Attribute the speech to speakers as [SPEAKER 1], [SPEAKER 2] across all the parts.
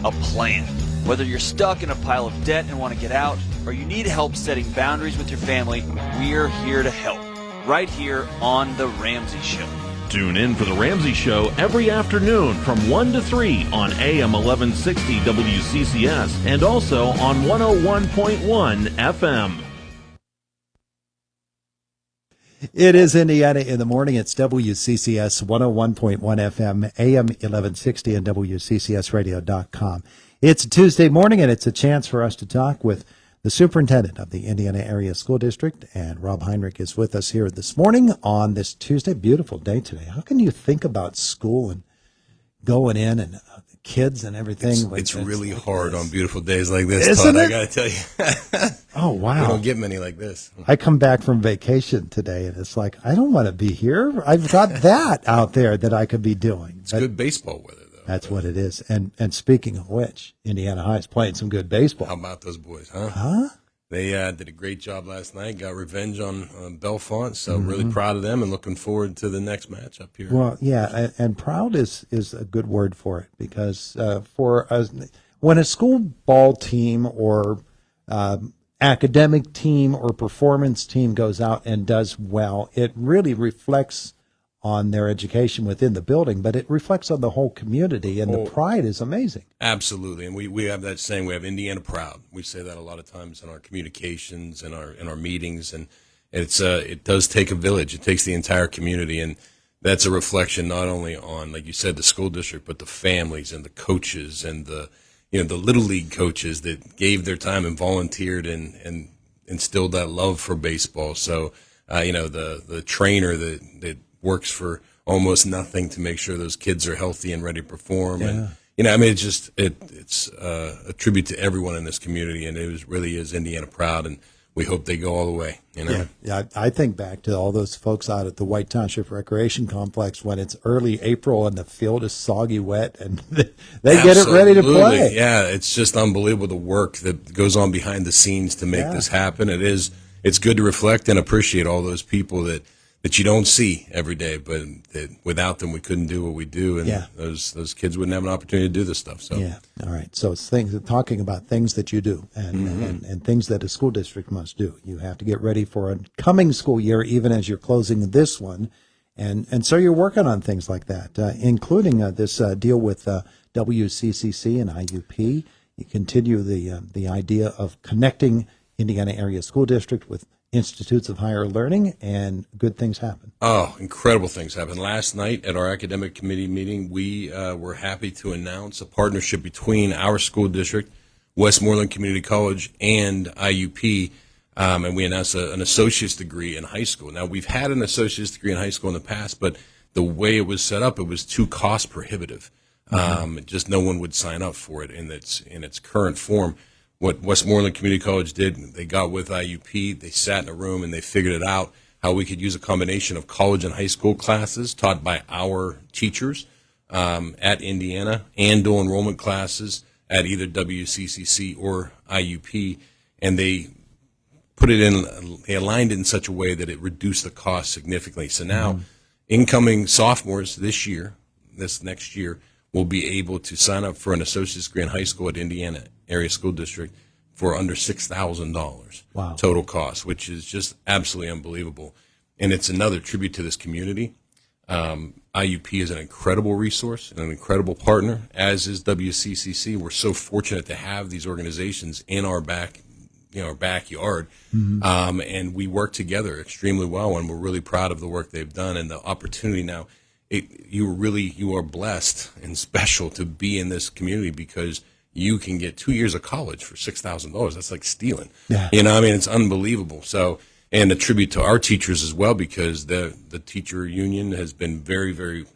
[SPEAKER 1] a plan. Whether you're stuck in a pile of debt and want to get out, or you need help setting boundaries with your family, we're here to help. Right here on The Ramsey Show.
[SPEAKER 2] Tune in for The Ramsey Show every afternoon from 1 to 3 on AM 1160 WCCS and also on 101.1 FM.
[SPEAKER 3] It is Indiana in the morning. It's WCCS 101.1 FM, AM 1160 and WCCSradio.com. It's a Tuesday morning, and it's a chance for us to talk with the superintendent of the Indiana Area School District, and Rob Heinrich is with us here this morning on this Tuesday. Beautiful day today. How can you think about school and going in and kids and everything?
[SPEAKER 4] It's really hard on beautiful days like this,
[SPEAKER 3] Isn't
[SPEAKER 4] Todd,
[SPEAKER 3] it?
[SPEAKER 4] I got to tell you.
[SPEAKER 3] Oh, wow.
[SPEAKER 4] We don't get many like this.
[SPEAKER 3] I come back from vacation today, and it's like, I don't want to be here. I've got that out there that I could be doing.
[SPEAKER 4] It's good baseball weather, though.
[SPEAKER 3] That's what it is. And speaking of which, Indiana High is playing some good baseball.
[SPEAKER 4] How about those boys, huh?
[SPEAKER 3] Huh?
[SPEAKER 4] They did a great job last night, got revenge on Bellefonte, so really proud of them and looking forward to the next match up here.
[SPEAKER 3] Well, yeah, and proud is a good word for it, because when a school ball team or academic team or performance team goes out and does well, it really reflects on their education within the building, but it reflects on the whole community, and the pride is amazing.
[SPEAKER 4] Absolutely, and we have that saying, we have Indiana proud. We say that a lot of times in our communications and in our meetings, and it does take a village. It takes the entire community, and that's a reflection not only on, like you said, the school district, but the families and the coaches and the little league coaches that gave their time and volunteered and instilled that love for baseball. So the trainer that works for almost nothing to make sure those kids are healthy and ready to perform.
[SPEAKER 3] Yeah.
[SPEAKER 4] And it's a tribute to everyone in this community, and it really is Indiana proud, and we hope they go all the way.
[SPEAKER 3] Yeah, I think back to all those folks out at the White Township Recreation Complex when it's early April and the field is soggy wet, and they get it ready to play.
[SPEAKER 4] Yeah, it's just unbelievable the work that goes on behind the scenes to make this happen. It's good to reflect and appreciate all those people that you don't see every day, but that without them we couldn't do what we do, and those kids wouldn't have an opportunity to do this stuff. So
[SPEAKER 3] yeah, all right. So it's talking about things that you do and things that a school district must do. You have to get ready for a coming school year, even as you're closing this one, and so you're working on things like that, including this deal with WCCC and IUP. You continue the idea of connecting Indiana Area School District with institutes of higher learning, and good things happen.
[SPEAKER 4] Oh, incredible things happen. Last night at our academic committee meeting, we were happy to announce a partnership between our school district, Westmoreland Community College, and IUP, and we announced an associate's degree in high school. Now, we've had an associate's degree in high school in the past, but the way it was set up, it was too cost prohibitive. Just no one would sign up for it in its current form. What Westmoreland Community College did, they got with IUP, they sat in a room and they figured it out, how we could use a combination of college and high school classes taught by our teachers at Indiana and dual enrollment classes at either WCCC or IUP, and they they aligned it in such a way that it reduced the cost significantly. So now incoming sophomores this next year, will be able to sign up for an associate's degree in high school at Indiana Area School District for under $6,000 total cost, which is just absolutely unbelievable. And it's another tribute to this community. IUP is an incredible resource and an incredible partner, as is WCCC. We're so fortunate to have these organizations in our backyard, and we work together extremely well, and we're really proud of the work they've done and the opportunity now. You are blessed and special to be in this community, because you can get 2 years of college for $6,000. That's like stealing. Yeah. It's unbelievable. So, and a tribute to our teachers as well, because the teacher union has been very, very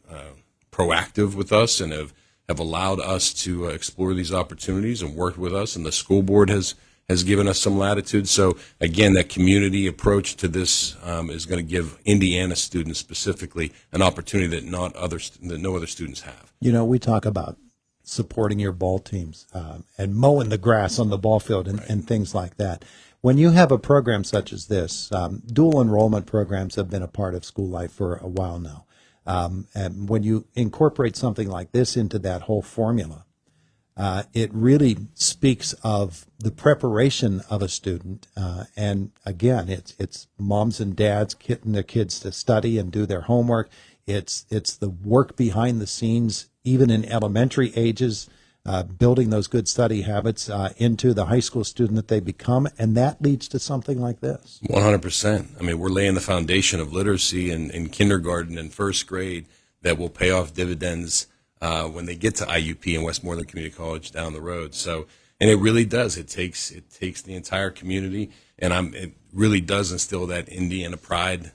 [SPEAKER 4] proactive with us and have allowed us to explore these opportunities and worked with us. And the school board has given us some latitude. So again, that community approach to this is going to give Indiana students specifically an opportunity that no other students have.
[SPEAKER 3] We talk about supporting your ball teams and mowing the grass on the ball field and things like that. When you have a program such as this, dual enrollment programs have been a part of school life for a while now. And when you incorporate something like this into that whole formula, it really speaks of the preparation of a student. And again, it's moms and dads getting their kids to study and do their homework. It's the work behind the scenes, even in elementary ages, building those good study habits into the high school student that they become. And that leads to something like this.
[SPEAKER 4] 100%. I mean, we're laying the foundation of literacy in kindergarten and first grade that will pay off dividends when they get to IUP and Westmoreland Community College down the road. So, and it really does. It takes the entire community, and it really does instill that Indiana pride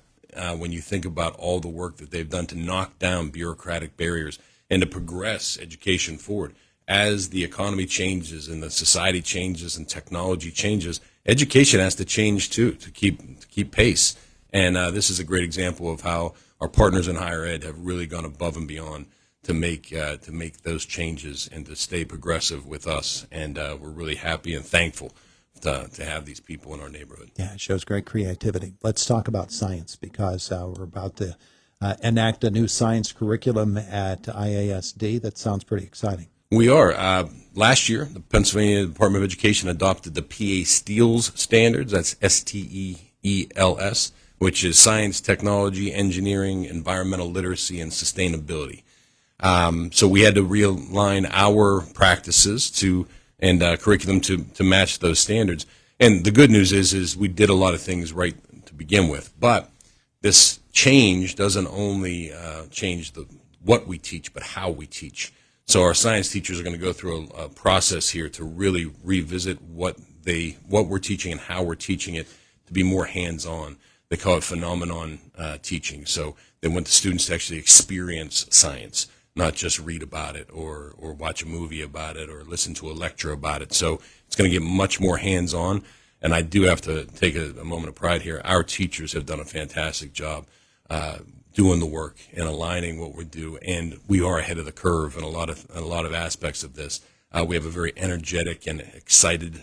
[SPEAKER 4] when you think about all the work that they've done to knock down bureaucratic barriers and to progress education forward. As the economy changes and the society changes and technology changes, education has to change too to keep pace. And this is a great example of how our partners in higher ed have really gone above and beyond to make those changes and to stay progressive with us. And we're really happy and thankful to have these people in our neighborhood.
[SPEAKER 3] Yeah, it shows great creativity. Let's talk about science, because we're about to enact a new science curriculum at IASD. That sounds pretty exciting.
[SPEAKER 4] We are. Last year, the Pennsylvania Department of Education adopted the PA Steels standards. That's STEELS, which is science, technology, engineering, environmental literacy, and sustainability. So we had to realign our practices and curriculum to match those standards. And the good news is we did a lot of things right to begin with. But this change doesn't only change what we teach, but how we teach. So our science teachers are going to go through a process here to really revisit what we're teaching and how we're teaching it to be more hands-on. They call it phenomenon teaching. So they want the students to actually experience science, not just read about it or watch a movie about it or listen to a lecture about it. So it's going to get much more hands-on. And I do have to take a moment of pride here. Our teachers have done a fantastic job doing the work and aligning what we do, and we are ahead of the curve in a lot of aspects of this. We have a very energetic and excited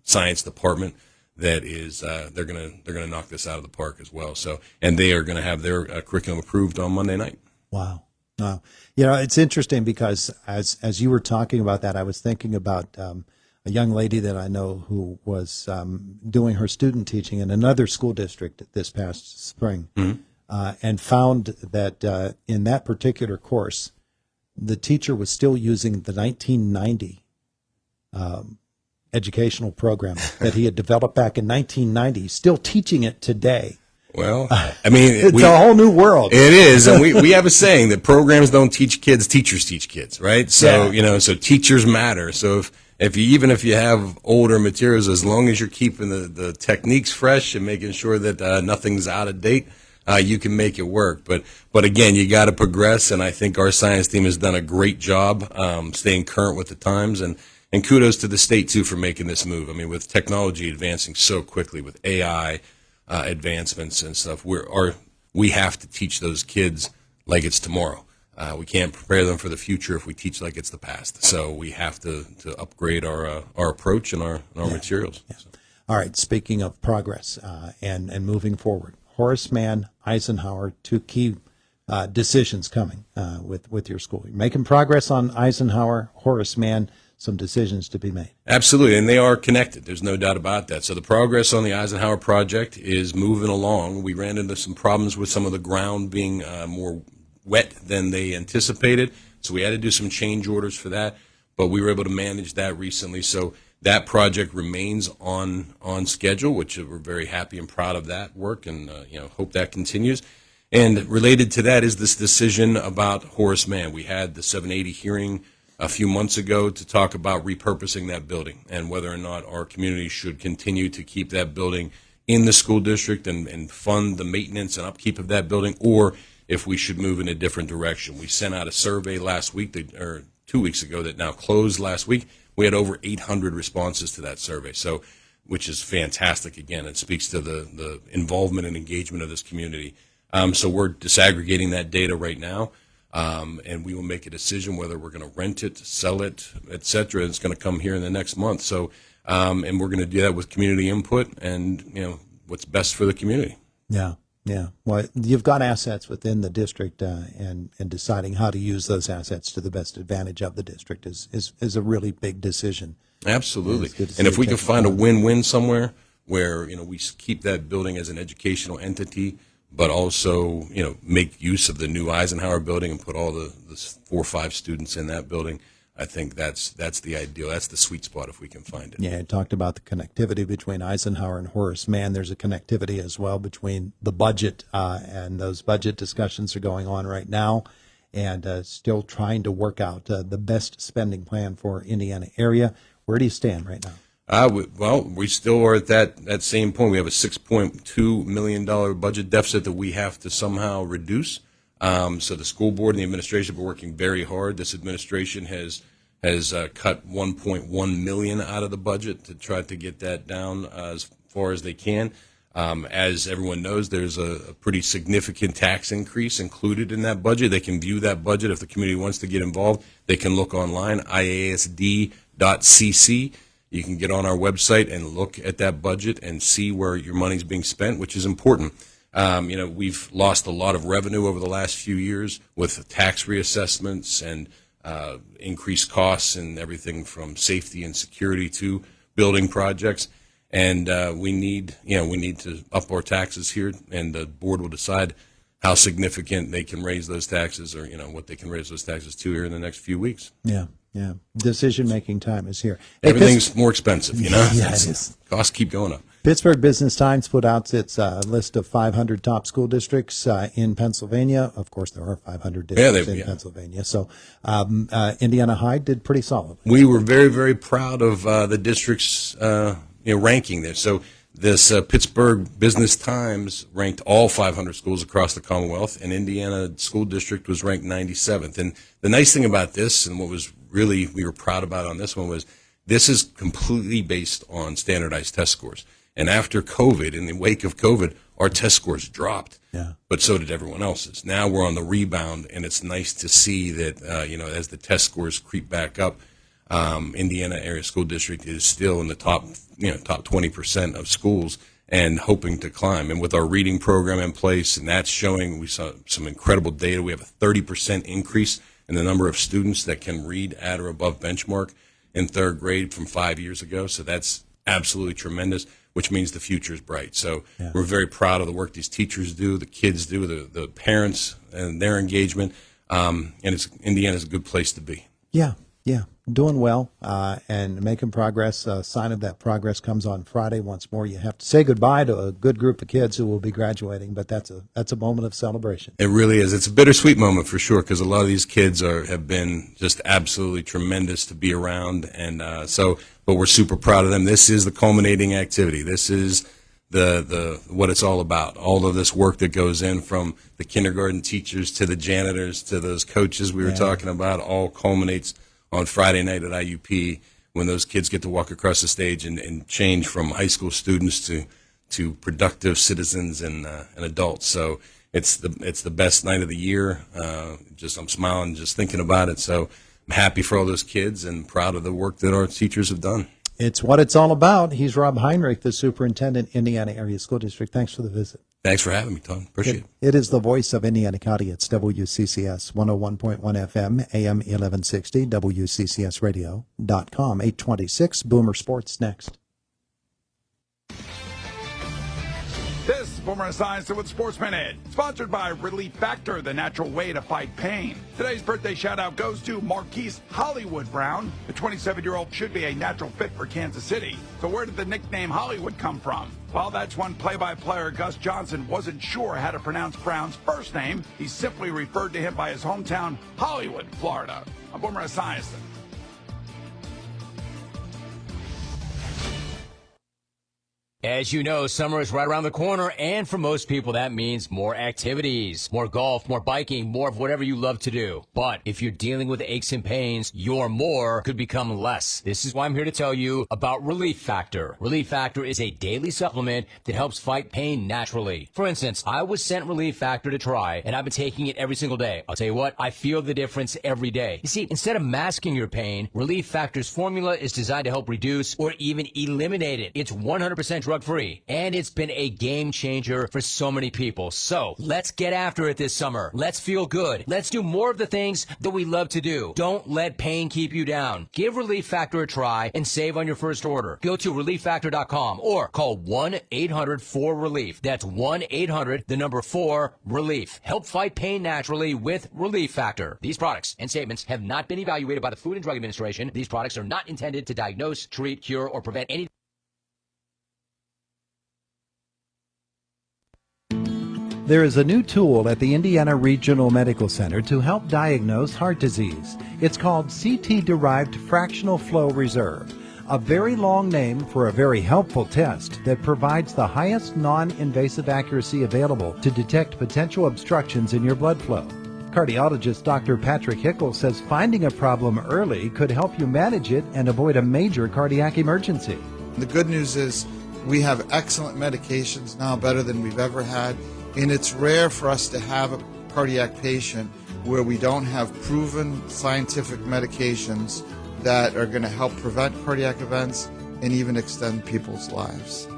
[SPEAKER 4] science department that is they're gonna knock this out of the park as well. So, and they are going to have their curriculum approved on Monday night.
[SPEAKER 3] Wow. Wow. You know, it's interesting because as you were talking about that, I was thinking about a young lady that I know who was doing her student teaching in another school district this past spring. Mm-hmm. And found that in that particular course, the teacher was still using the 1990 educational program that he had developed back in 1990, still teaching it today.
[SPEAKER 4] Well, I mean,
[SPEAKER 3] it's a whole new world.
[SPEAKER 4] It is, and we have a saying that programs don't teach kids, teachers teach kids, right? So,
[SPEAKER 3] yeah.
[SPEAKER 4] So teachers matter. So if you have older materials, as long as you're keeping the techniques fresh and making sure that nothing's out of date, you can make it work. But again, you got to progress, and I think our science team has done a great job staying current with the times, and kudos to the state too for making this move. I mean, with technology advancing so quickly, with AI advancements and stuff, we have to teach those kids like it's tomorrow. We can't prepare them for the future if we teach like it's the past. So we have to upgrade our approach and our materials.
[SPEAKER 3] Yeah. All right. Speaking of progress and moving forward. Horace Mann, Eisenhower, two key decisions coming with your school. You're making progress on Eisenhower, Horace Mann, some decisions to be made.
[SPEAKER 4] Absolutely, and they are connected. There's no doubt about that. So the progress on the Eisenhower project is moving along. We ran into some problems with some of the ground being more wet than they anticipated, so we had to do some change orders for that, but we were able to manage that recently. So that project remains on schedule, which we're very happy and proud of that work, and hope that continues. And related to that is this decision about Horace Mann. We had the 780 hearing a few months ago to talk about repurposing that building and whether or not our community should continue to keep that building in the school district and fund the maintenance and upkeep of that building, or if we should move in a different direction. We sent out a survey last week, or 2 weeks ago, that now closed last week. We had over 800 responses to that survey, so which is fantastic. Again, it speaks to the involvement and engagement of this community. So we're disaggregating that data right now, and we will make a decision whether we're going to rent it, sell it, et cetera. It's going to come here in the next month. So, and we're going to do that with community input and what's best for the community.
[SPEAKER 3] Yeah. Yeah. Well, you've got assets within the district, and deciding how to use those assets to the best advantage of the district is a really big decision.
[SPEAKER 4] Absolutely.
[SPEAKER 3] It's good to see
[SPEAKER 4] And if
[SPEAKER 3] you
[SPEAKER 4] we could
[SPEAKER 3] take
[SPEAKER 4] find a
[SPEAKER 3] on.
[SPEAKER 4] win-win somewhere where, we keep that building as an educational entity, but also, make use of the new Eisenhower building and put all the 4 or 5 students in that building, I think that's the ideal. That's the sweet spot if we can find it.
[SPEAKER 3] Yeah, I talked about the connectivity between Eisenhower and Horace Mann. There's a connectivity as well between the budget, and those budget discussions are going on right now, and still trying to work out the best spending plan for Indiana area. Where do you stand right now?
[SPEAKER 4] We still are at that same point. We have a $6.2 million budget deficit that we have to somehow reduce. So the school board and the administration have been working very hard. This administration has cut $1.1 million out of the budget to try to get that down as far as they can. As everyone knows, there's a pretty significant tax increase included in that budget. They can view that budget if the community wants to get involved. They can look online, iasd.cc. You can get on our website and look at that budget and see where your money's being spent, which is important. We've lost a lot of revenue over the last few years with tax reassessments and increased costs and everything from safety and security to building projects. And we need to up our taxes here, and the board will decide how significant they can raise those taxes, or what they can raise those taxes to here in the next few weeks.
[SPEAKER 3] Yeah. Decision-making time is here.
[SPEAKER 4] Everything's more expensive,
[SPEAKER 3] Yeah, it is.
[SPEAKER 4] Costs keep going up.
[SPEAKER 3] Pittsburgh Business Times put out its list of 500 top school districts in Pennsylvania. Of course, there are 500 districts in Pennsylvania. So Indiana High did pretty solidly.
[SPEAKER 4] We were very, very proud of the district's ranking there. So this Pittsburgh Business Times ranked all 500 schools across the Commonwealth, and Indiana School District was ranked 97th. And the nice thing about this, and what was really we were proud about on this one, was this is completely based on standardized test scores. And after COVID, in the wake of COVID, our test scores dropped.
[SPEAKER 3] Yeah.
[SPEAKER 4] But so did everyone else's. Now we're on the rebound, and it's nice to see that, as the test scores creep back up, Indiana Area School District is still in the top 20% of schools and hoping to climb. And with our reading program in place, and that's showing, we saw some incredible data. We have a 30% increase in the number of students that can read at or above benchmark in third grade from 5 years ago. So that's absolutely tremendous, which means the future is bright. So we're very proud of the work these teachers do, the kids do, the parents and their engagement. And Indiana's a good place to be.
[SPEAKER 3] Yeah. Doing well and making progress. A sign of that progress comes on Friday. Once more, you have to say goodbye to a good group of kids who will be graduating, but that's a moment of celebration.
[SPEAKER 4] It really is. It's a bittersweet moment for sure, because a lot of these kids have been just absolutely tremendous to be around, and but we're super proud of them. This is the culminating activity. This is the what it's all about. All of this work that goes in, from the kindergarten teachers to the janitors to those coaches we were talking about, all culminates on Friday night at IUP, when those kids get to walk across the stage and change from high school students to productive citizens and adults. So it's the best night of the year. I'm smiling just thinking about it. So I'm happy for all those kids and proud of the work that our teachers have done.
[SPEAKER 3] It's what it's all about. He's Rob Heinrich, the superintendent, Indiana Area School District. Thanks for the visit.
[SPEAKER 4] Thanks for having me, Tom. Appreciate it.
[SPEAKER 3] It is the voice of Indiana County. It's WCCS 101.1 FM, AM 1160, WCCSradio.com. 826, Boomer Sports next.
[SPEAKER 5] This is Boomer Esiason with Sports Minute, sponsored by Relief Factor, the natural way to fight pain. Today's birthday shout-out goes to Marquise Hollywood Brown. The 27-year-old should be a natural fit for Kansas City. So where did the nickname Hollywood come from? Well, that's when play-by-player Gus Johnson wasn't sure how to pronounce Brown's first name. He simply referred to him by his hometown, Hollywood, Florida. I'm Boomer Esiason.
[SPEAKER 6] As you know, summer is right around the corner, and for most people, that means more activities, more golf, more biking, more of whatever you love to do. But if you're dealing with aches and pains, your more could become less. This is why I'm here to tell you about Relief Factor. Relief Factor is a daily supplement that helps fight pain naturally. For instance, I was sent Relief Factor to try, and I've been taking it every single day. I'll tell you what, I feel the difference every day. You see, instead of masking your pain, Relief Factor's formula is designed to help reduce or even eliminate it. It's 100% drug drug-free. And it's been a game changer for so many people. So let's get after it this summer. Let's feel good. Let's do more of the things that we love to do. Don't let pain keep you down. Give Relief Factor a try and save on your first order. Go to ReliefFactor.com or call 1-800-4RELIEF. That's 1-800-4RELIEF. Help fight pain naturally with Relief Factor. These products and statements have not been evaluated by the Food and Drug Administration. These products are not intended to diagnose, treat, cure, or prevent any.
[SPEAKER 3] There is a new tool at the Indiana Regional Medical Center to help diagnose heart disease. It's called CT-derived fractional flow reserve, a very long name for a very helpful test that provides the highest non-invasive accuracy available to detect potential obstructions in your blood flow. Cardiologist Dr. Patrick Hickel says finding a problem early could help you manage it and avoid a major cardiac emergency.
[SPEAKER 7] The good news is we have excellent medications now, better than we've ever had. And it's rare for us to have a cardiac patient where we don't have proven scientific medications that are going to help prevent cardiac events and even extend people's lives.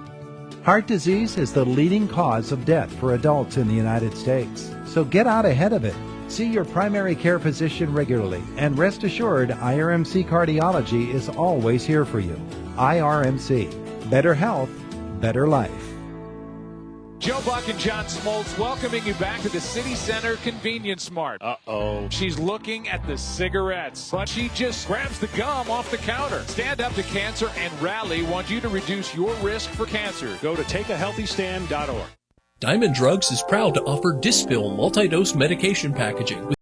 [SPEAKER 3] Heart disease is the leading cause of death for adults in the United States. So get out ahead of it. See your primary care physician regularly, and rest assured IRMC Cardiology is always here for you. IRMC. Better health, better life.
[SPEAKER 8] Joe Buck and John Smoltz welcoming you back to the City Center Convenience Mart. Uh-oh. She's looking at the cigarettes, but she just grabs the gum off the counter. Stand Up to Cancer and Rally want you to reduce your risk for cancer. Go to takeahealthystand.org.
[SPEAKER 9] Diamond Drugs is proud to offer Dispil multi-dose medication packaging